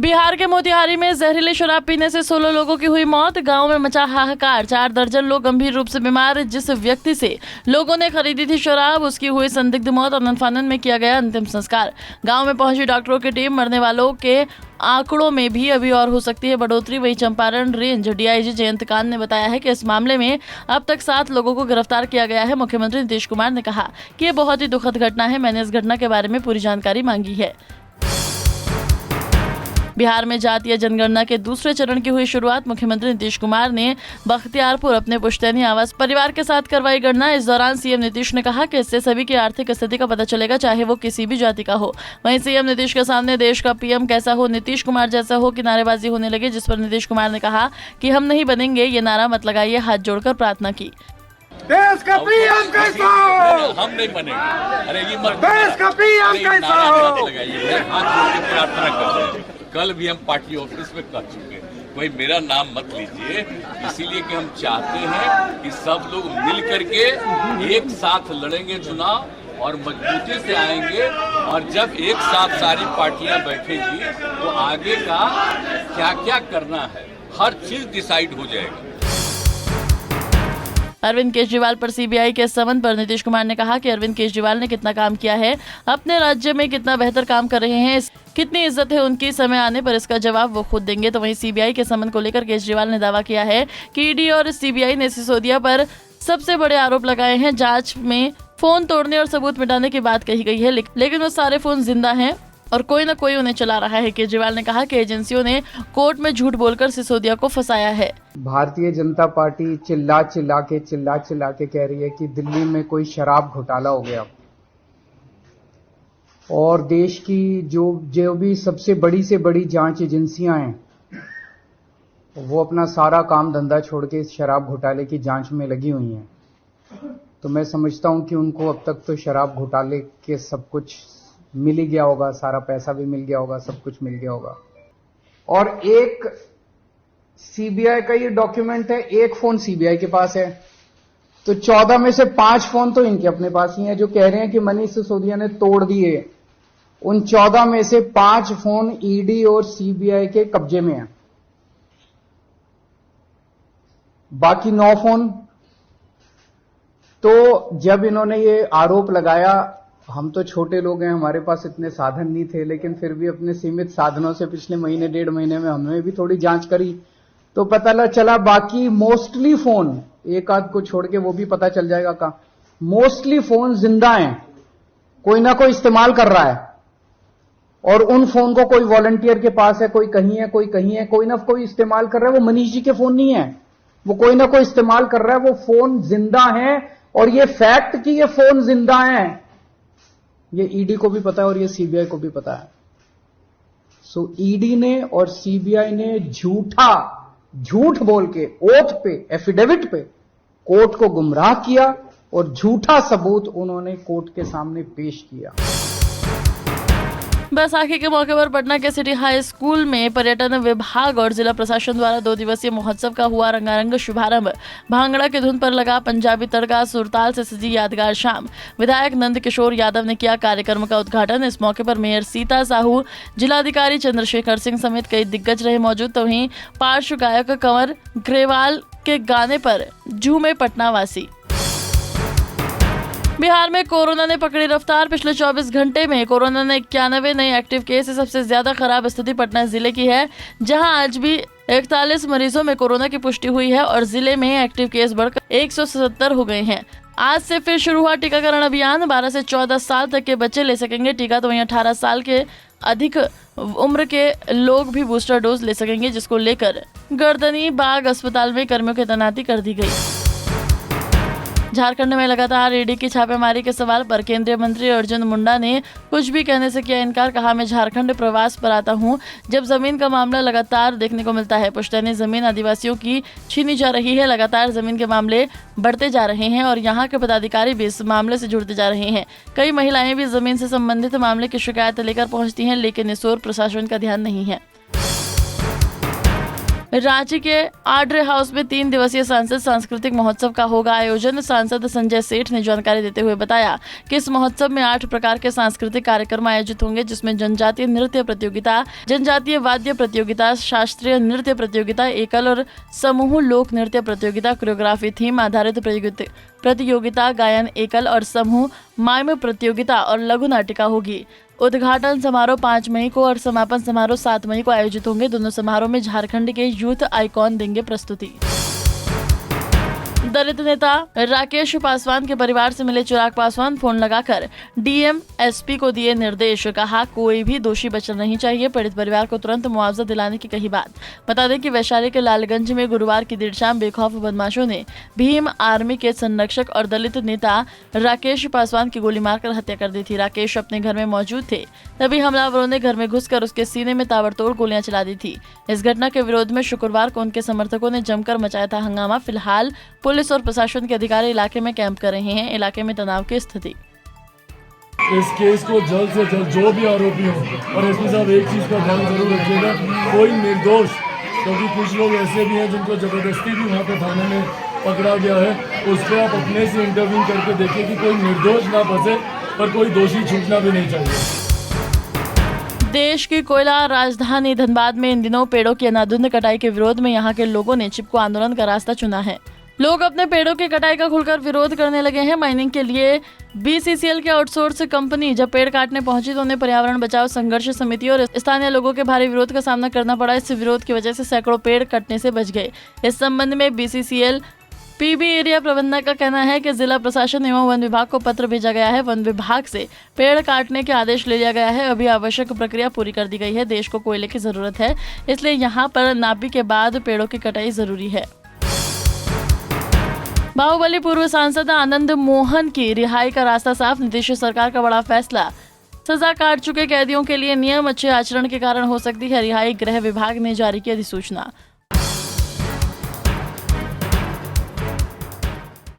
बिहार के मोतिहारी में जहरीली शराब पीने से 16 लोगों की हुई मौत। गांव में मचा हाहाकार, 4 दर्जन लोग गंभीर रूप से बीमार। जिस व्यक्ति से लोगों ने खरीदी थी शराब, उसकी हुई संदिग्ध मौत। आनन फानन में किया गया अंतिम संस्कार। गांव में पहुंची डॉक्टरों की टीम। मरने वालों के आंकड़ों में भी अभी और हो सकती है बढ़ोतरी। वहीं चंपारण रेंज डीआईजी जयंतकांत ने बताया है कि इस मामले में अब तक 7 लोगों को गिरफ्तार किया गया है। मुख्यमंत्री नीतीश कुमार ने कहा कि यह बहुत ही दुखद घटना है। मैंने इस घटना के बारे में पूरी जानकारी मांगी है। बिहार में जातीय जनगणना के दूसरे चरण की हुई शुरुआत। मुख्यमंत्री नीतीश कुमार ने बख्तियारपुर अपने पुश्तैनी आवास परिवार के साथ करवाई गणना। इस दौरान सीएम नीतीश ने कहा कि इससे सभी की आर्थिक स्थिति का पता चलेगा, चाहे वो किसी भी जाति का हो। वहीं सीएम नीतीश के सामने देश का पीएम कैसा हो, नीतीश कुमार जैसा हो की नारेबाजी होने लगी, जिस पर नीतीश कुमार ने कहा कि हम नहीं बनेंगे, ये नारा मत लगाइए। हाथ जोड़कर प्रार्थना की। देश का पीएम कैसा हो, हम नहीं बनेंगे। अरे ये मत, देश का पीएम कैसा हो, हाथ जोड़ के प्रार्थना कर रहे हैं। कल भी हम पार्टी ऑफिस में कर चुके हैं। भाई मेरा नाम मत लीजिए, इसीलिए कि हम चाहते हैं कि सब लोग मिल करके एक साथ लड़ेंगे चुनाव और मजबूती से आएंगे। और जब एक साथ सारी पार्टियां बैठेंगी तो आगे का क्या क्या करना है हर चीज डिसाइड हो जाएगा। अरविंद केजरीवाल पर सीबीआई के समन पर नीतीश कुमार ने कहा कि अरविंद केजरीवाल ने कितना काम किया है, अपने राज्य में कितना बेहतर काम कर रहे हैं, कितनी इज्जत है उनकी, समय आने पर इसका जवाब वो खुद देंगे। तो वहीं सीबीआई के समन को लेकर केजरीवाल ने दावा किया है कि ईडी और सीबीआई ने सिसोदिया पर सबसे बड़े आरोप लगाए हैं। जांच में फोन तोड़ने और सबूत मिटाने की बात कही गई है, लेकिन वो सारे फोन जिंदा हैं और कोई न कोई उन्हें चला रहा है। केजरीवाल ने कहा कि एजेंसियों ने कोर्ट में झूठ बोलकर सिसोदिया को फंसाया है। भारतीय जनता पार्टी चिल्ला चिल्ला के कह रही है कि दिल्ली में कोई शराब घोटाला हो गया और देश की जो भी सबसे बड़ी से बड़ी जांच एजेंसियां हैं वो अपना सारा काम धंधा छोड़ के इस शराब घोटाले की जांच में लगी हुई हैं। तो मैं समझता हूं कि उनको अब तक तो शराब घोटाले के सब कुछ मिल ही गया होगा, सारा पैसा भी मिल गया होगा, सब कुछ मिल गया होगा। और एक सीबीआई का ये डॉक्यूमेंट है, एक फोन सीबीआई के पास है, तो 14 में से 5 फोन तो इनके अपने पास ही हैं। जो कह रहे हैं कि मनीष सिसोदिया ने तोड़ दिए, उन 14 में से 5 फोन ईडी और सीबीआई के कब्जे में हैं, बाकी 9 फोन। तो जब इन्होंने ये आरोप लगाया, हम तो छोटे लोग हैं, हमारे पास इतने साधन नहीं थे, लेकिन फिर भी अपने सीमित साधनों से पिछले महीने 1.5 महीने में हमने भी थोड़ी जांच करी तो पता चला बाकी मोस्टली फोन, एक आध को छोड़ के वो भी पता चल जाएगा का, मोस्टली फोन जिंदा हैं, कोई ना कोई इस्तेमाल कर रहा है। और उन फोन को कोई वॉलंटियर के पास है, कोई कहीं है, कोई कहीं है, कोई ना कोई इस्तेमाल कर रहा है। वो मनीष जी के फोन नहीं है, वो कोई ना कोई इस्तेमाल कर रहा है। वो फोन जिंदा है और ये फैक्ट कि ये फोन जिंदा है ये ईडी को भी पता है और ये सीबीआई को भी पता है। सो ईडी ने और सीबीआई ने झूठ बोल के ओथ पे, एफिडेविट पे कोर्ट को गुमराह किया और झूठा सबूत उन्होंने कोर्ट के सामने पेश किया। बैसाखी के मौके पर पटना के सिटी हाई स्कूल में पर्यटन विभाग और जिला प्रशासन द्वारा 2 दिवसीय महोत्सव का हुआ रंगारंग शुभारंभ। भांगड़ा की धुन पर लगा पंजाबी तड़का, सुरताल से सजी यादगार शाम। विधायक नंद किशोर यादव ने किया कार्यक्रम का उद्घाटन। इस मौके पर मेयर सीता साहू, जिलाधिकारी चंद्रशेखर सिंह समेत कई दिग्गज रहे मौजूद। तो वहीं पार्श्व गायक कंवर ग्रेवाल के गाने पर झूमे पटनावासी। बिहार में कोरोना ने पकड़ी रफ्तार। पिछले 24 घंटे में कोरोना ने 91 नए एक्टिव केस। सबसे ज्यादा खराब स्थिति पटना जिले की है, जहां आज भी 41 मरीजों में कोरोना की पुष्टि हुई है और जिले में एक्टिव केस बढ़कर 177 हो गए हैं। आज से फिर शुरू हुआ टीकाकरण अभियान। 12 से 14 साल तक के बच्चे ले सकेंगे टीका, तो वहीं 18 साल के अधिक उम्र के लोग भी बूस्टर डोज ले सकेंगे, जिसको लेकर गर्दनी बाग अस्पताल में कर्मियों की तैनाती कर दी गई। झारखंड में लगातार ईडी की छापेमारी के सवाल पर केंद्रीय मंत्री अर्जुन मुंडा ने कुछ भी कहने से किया इनकार। कहा, मैं झारखंड प्रवास पर आता हूं जब जमीन का मामला लगातार देखने को मिलता है। पुश्तैनी जमीन आदिवासियों की छीनी जा रही है। लगातार जमीन के मामले बढ़ते जा रहे हैं और यहाँ के पदाधिकारी भी इस मामले से जुड़ते जा रहे हैं। कई महिलाएं भी जमीन से संबंधित मामले की शिकायत लेकर पहुंचती हैं, लेकिन इस ओर प्रशासन का ध्यान नहीं है। रांची के आड्रे हाउस में 3 दिवसीय सांसद सांस्कृतिक महोत्सव का होगा आयोजन। सांसद संजय सेठ ने जानकारी देते हुए बताया कि इस महोत्सव में 8 प्रकार के सांस्कृतिक कार्यक्रम आयोजित होंगे, जिसमें जनजातीय नृत्य प्रतियोगिता, जनजातीय वाद्य प्रतियोगिता, शास्त्रीय नृत्य प्रतियोगिता, एकल और समूह लोक नृत्य प्रतियोगिता, कोरियोग्राफी थीम आधारित प्रतियोगिता, गायन एकल और समूह, माइम प्रतियोगिता और लघु नाटिका होगी। उद्घाटन समारोह 5 मई को और समापन समारोह 7 मई को आयोजित होंगे। दोनों समारोह में झारखंड के यूथ आइकॉन देंगे प्रस्तुति। दलित नेता राकेश पासवान के परिवार से मिले चिराग पासवान फोन लगाकर डीएम एसपी को दिए निर्देश, कहा कोई भी दोषी बचना नहीं चाहिए, पीड़ित परिवार को तुरंत मुआवजा दिलाने की कही बात। बता दें कि वैशाली के लालगंज में गुरुवार की देर शाम बेखौफ बदमाशों ने भीम आर्मी के संरक्षक और दलित नेता राकेश पासवान की गोली मारकर हत्या कर दी थी। राकेश अपने घर में मौजूद थे, तभी हमलावरों ने घर में घुसकर उसके सीने में ताबड़तोड़ गोलियां चला दी थी। इस घटना के विरोध में शुक्रवार को उनके समर्थकों ने जमकर मचाया था हंगामा। फिलहाल पुलिस और प्रशासन के अधिकारी इलाके में कैंप कर रहे हैं। इलाके में तनाव की स्थिति। इस केस को जल्द से जल्द जो भी आरोपी हो, और एसपी साहब एक चीज का ध्यान जरूर रखिएगा, कोई निर्दोष, क्योंकि कुछ लोग ऐसे भी हैं जिनको जबरदस्ती भी वहाँ पे थाने में पकड़ा गया है, उस पर आप अपने से इंटरव्यू करके देखिए कि कोई निर्दोष ना फंसे, पर कोई दोषी छूटना भी नहीं चाहिए। देश की कोयला राजधानी धनबाद में इन दिनों पेड़ों की अनाधुंध कटाई के विरोध में यहां के लोगों ने चिपको आंदोलन का रास्ता चुना है। लोग अपने पेड़ों की कटाई का खुलकर विरोध करने लगे हैं। माइनिंग के लिए बीसीसीएल की आउटसोर्स कंपनी जब पेड़ काटने पहुंची तो उन्हें पर्यावरण बचाओ संघर्ष समिति और स्थानीय लोगों के भारी विरोध का सामना करना पड़ा। इस विरोध की वजह से सैकड़ों पेड़ कटने से बच गए। इस संबंध में बीसीसीएल पीबी एरिया प्रबंधक का कहना है कि जिला प्रशासन एवं वन विभाग को पत्र भेजा गया है। वन विभाग से पेड़ काटने के आदेश ले लिया गया है। अभी आवश्यक प्रक्रिया पूरी कर दी गई है। देश को कोयले की जरूरत है, इसलिए यहाँ पर नापी के बाद पेड़ों की कटाई जरूरी है। बाहुबली पूर्व सांसद आनंद मोहन की रिहाई का रास्ता साफ। नीतीश सरकार का बड़ा फैसला। सजा काट चुके कैदियों के लिए नियम अच्छे आचरण के कारण हो सकती है रिहाई। गृह विभाग ने जारी की अधिसूचना।